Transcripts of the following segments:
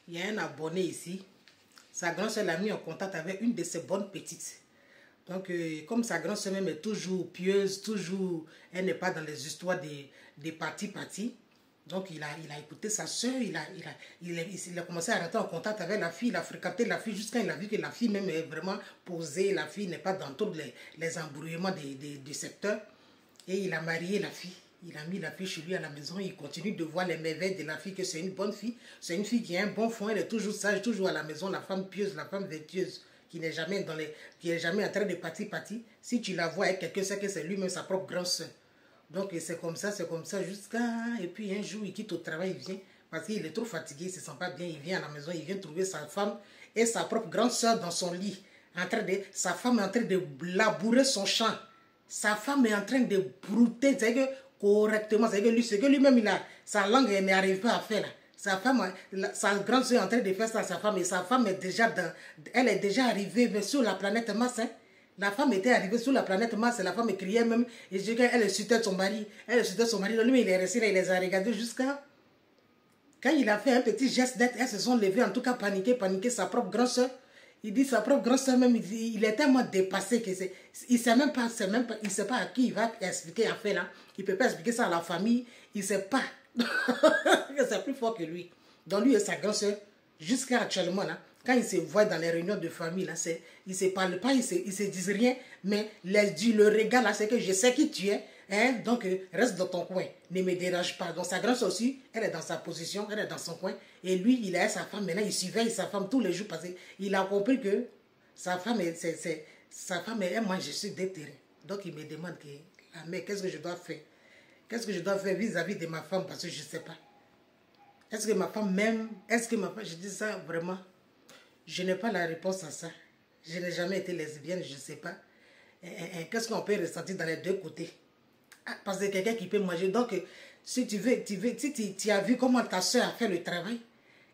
Il y a un abonné ici. Sa grand-soeur l'a mis en contact avec une de ses bonnes petites. Donc, comme sa grand-soeur même est toujours pieuse, toujours, elle n'est pas dans les histoires des partis. Donc, il a écouté sa soeur, il a commencé à rentrer en contact avec la fille, il a fréquenté la fille jusqu'à il a vu que la fille même est vraiment posée, la fille n'est pas dans tous les embrouillements du secteur. Et il a marié la fille. Il a mis la fille chez lui à la maison. Il continue de voir les merveilles de la fille, que c'est une bonne fille. C'est une fille qui a un bon fond. Elle est toujours sage, toujours à la maison. La femme pieuse, la femme vertueuse, qui n'est jamais en train de partir. Si tu la vois avec quelqu'un, c'est que c'est lui-même sa propre grande soeur. Donc c'est comme ça, jusqu'à... Et puis un jour, il quitte au travail, il vient. Parce qu'il est trop fatigué, il ne se sent pas bien. Il vient à la maison, il vient trouver sa femme et sa propre grande soeur dans son lit. Sa femme est en train de labourer son champ. Sa femme est en train de brouter, c'est-à-dire correctement, c'est-à-dire ce que lui-même il a, sa langue n'arrive pas à faire là. Sa femme, sa grande soeur est en train de faire ça à sa femme et sa femme est déjà elle est déjà arrivée sur la planète Mars. Hein. La femme était arrivée sur la planète Mars et la femme criait même, et je dis qu'elle insultait son mari. Elle insultait son mari, donc lui il est resté là, il les a regardés jusqu'à... Quand il a fait un petit geste d'être, elles se sont levées, en tout cas paniqué sa propre grande soeur. Il dit sa propre grande soeur même, il est tellement dépassé que il ne sait même pas, il sait pas à qui il va expliquer à faire là. Il ne peut pas expliquer ça à la famille, il ne sait pas. C'est plus fort que lui. Donc lui et sa grande soeur, jusqu'à actuellement là, quand ils se voient dans les réunions de famille là, ils ne se parlent pas, ils se disent rien, mais le regard là, c'est que je sais qui tu es. Hein? Donc, reste dans ton coin. Ne me dérange pas. Donc, sa grande soeur aussi, elle est dans sa position, elle est dans son coin. Et lui, il a sa femme. Maintenant, il surveille sa femme tous les jours parce qu'il a compris que sa femme, elle mange sur des terrains. Donc, il me demande que, la mère, qu'est-ce que je dois faire? Qu'est-ce que je dois faire vis-à-vis de ma femme? Parce que je ne sais pas. Est-ce que ma femme m'aime? Est-ce que ma femme... Je dis ça vraiment. Je n'ai pas la réponse à ça. Je n'ai jamais été lesbienne, je ne sais pas. Qu'est-ce qu'on peut ressentir dans les deux côtés? Parce que quelqu'un qui peut manger. Donc, si tu as vu comment ta soeur a fait le travail,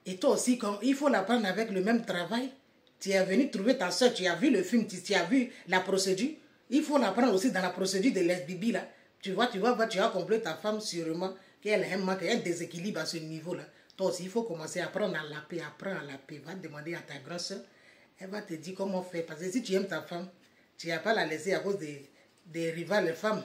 et toi aussi, il faut l'apprendre avec le même travail. Tu es venu trouver ta soeur, tu as vu le film, tu as vu la procédure. Il faut l'apprendre aussi dans la procédure de lesbibi, là. Tu vas compléter ta femme sûrement, qu'elle a un manque, un déséquilibre à ce niveau-là. Toi aussi, il faut commencer à apprendre à la paix, Va demander à ta grande soeur, elle va te dire comment faire. Parce que si tu aimes ta femme, tu ne vas pas la laisser à cause des rivales femmes.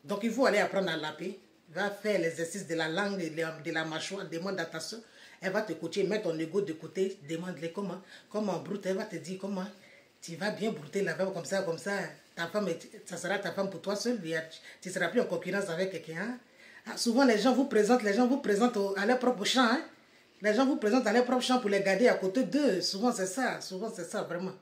Donc, il faut aller apprendre à laper. Va faire l'exercice de la langue, de la mâchoire. Demande à ta soeur. Elle va te coacher, mets ton ego de côté. Demande-le comment brouter. Elle va te dire comment tu vas bien brouter la femme comme ça. Ta femme, ça sera ta femme pour toi seul. Tu ne seras plus en concurrence avec quelqu'un. Hein? Souvent, les gens vous présentent à leur propre champ. Hein? Les gens vous présentent à leur propre champ pour les garder à côté d'eux. Souvent, c'est ça, vraiment.